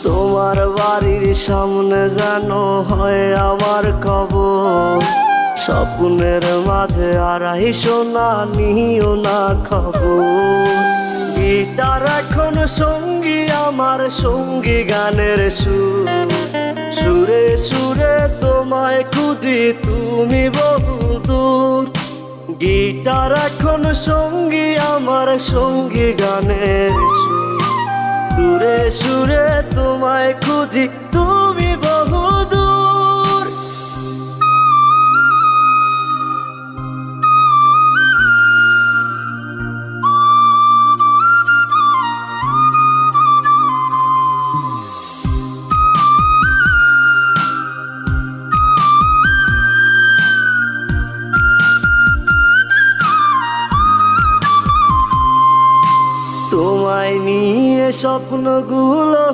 তোমার বাড়ির সামনে যেন হয় আমার কবর। স্বপ্নের মাঝে আড়াইশো না নিও না খবর। গিটার এখন সঙ্গী আমার, সঙ্গী গানের সুর। সুরে সুরে তোমায় খুঁজি তুমি বহুদূর। গিটার এখন সঙ্গী আমার, সঙ্গী গানের সুর। সুরে সুরে তোমায় খুঁজি তুমি বহুদূর। তোমায় নিয়ে স্বপ্নগুলো